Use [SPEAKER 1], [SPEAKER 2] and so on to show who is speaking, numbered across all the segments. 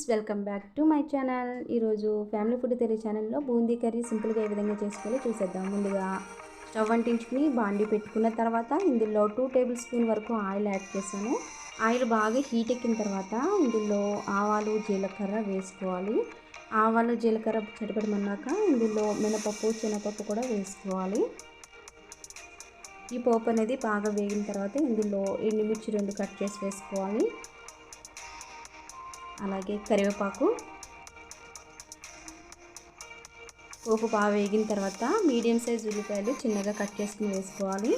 [SPEAKER 1] Friends, welcome back to my channel. ఈరోజు family food తెరీ ఛానల్లో boondi curry సింపుల్గా ఏ విధంగా చేసుకోవాలో చూసేద్దాం. ముందుగా స్టవ్ అంటించుకుని బాండీ పెట్టుకున్న తర్వాత ఇందులో 2 టేబుల్ స్పూన్ వరకు ఆయిల్ యాడ్ చేశాను. ఆయిల్ బాగా హీట్ ఎక్కిన తర్వాత ఇందులో ఆవాలు జీలకర్ర వేసుకోవాలి. ఆవాలు జీలకర్ర చిటపటమన్నాక ఇందులో మినపప్పు శనగపప్పు కూడా వేసుకోవాలి. ఈ పోపు అనేది బాగా వేగిన తర్వాత ఇందులో ఎండుమిర్చి 2 కట్ చేసి వేసుకోవాలి. అలాగే కరివేపాకు. పోపు బాగా వేగిన తర్వాత మీడియం సైజ్ ఉల్లిపాయలు చిన్నగా కట్ చేసుకుని వేసుకోవాలి.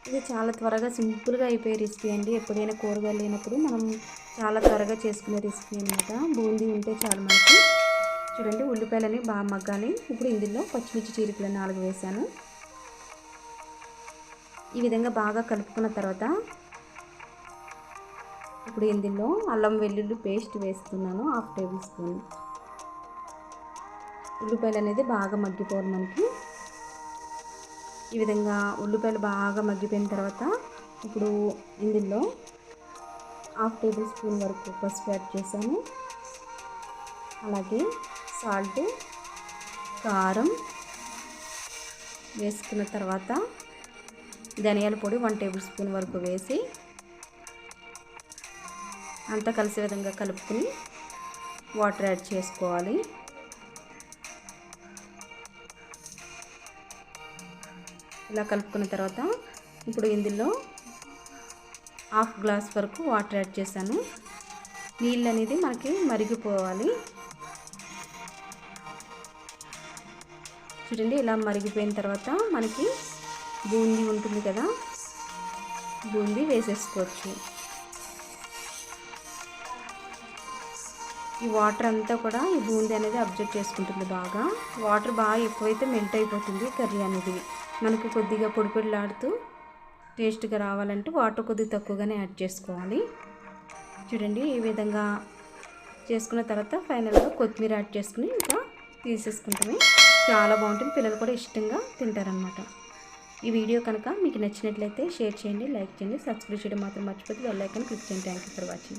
[SPEAKER 1] ఇది చాలా త్వరగా సింపుల్గా అయిపోయే రెసిపీ అండి. ఎప్పుడైనా కూరగాయలు లేనప్పుడు మనం చాలా త్వరగా చేసుకునే రెసిపీ అనమాట. బూందీ ఉంటే చాలు మనకి. చూడండి, ఉల్లిపాయలని బాగా మగ్గాలి. ఇప్పుడు ఇందులో పచ్చిమిర్చి చీలికలు 4 వేసాను. ఈ విధంగా బాగా కలుపుకున్న తర్వాత ఇప్పుడు ఇందులో అల్లం వెల్లుల్లి పేస్ట్ వేస్తున్నాను, 1/2 టేబుల్ స్పూన్. ఉల్లిపాయలు అనేది బాగా మగ్గిపోవాలి మనకి. ఈ విధంగా ఉల్లిపాయలు బాగా మగ్గిపోయిన తర్వాత ఇప్పుడు ఇందులో 1/2 టేబుల్ స్పూన్ వరకు పసుపు యాడ్ చేశాను. అలాగే సాల్ట్, కారం వేసుకున్న తర్వాత ధనియాల పొడి 1 టేబుల్ స్పూన్ వరకు వేసి అంతా కలిసే విధంగా కలుపుకుని వాటర్ యాడ్ చేసుకోవాలి. ఇలా కలుపుకున్న తర్వాత ఇప్పుడు ఇందులో 1/2 గ్లాస్ వరకు వాటర్ యాడ్ చేశాను. నీళ్ళు అనేది మనకి మరిగిపోవాలి. చూడండి, ఇలా మరిగిపోయిన తర్వాత మనకి బూందీ ఉంటుంది కదా, బూందీ వేసేసుకోవచ్చు. ఈ వాటర్ అంతా కూడా ఈ బూందీ అనేది అబ్జర్వ్ చేసుకుంటుంది. బాగా వాటర్ బాగా ఎక్కువైతే మెల్ట్ అయిపోతుంది కర్రీ అనేది. మనకు కొద్దిగా పొడి పొడిలాడుతూ టేస్ట్గా రావాలంటే వాటర్ కొద్దిగా తక్కువగానే యాడ్ చేసుకోవాలి. చూడండి, ఈ విధంగా చేసుకున్న తర్వాత ఫైనల్గా కొత్తిమీర యాడ్ చేసుకుని ఇంకా తీసేసుకుంటామే. చాలా బాగుంటుంది, పిల్లలు కూడా ఇష్టంగా తింటారనమాట. ఈ వీడియో కనుక మీకు నచ్చినట్లయితే షేర్ చేయండి, లైక్ చేయండి, సబ్స్క్రైబ్ చేయడం మాత్రం మర్చిపోతే బెల్ ఐకాన్ క్లిక్ చేయండి. Thank you for watching.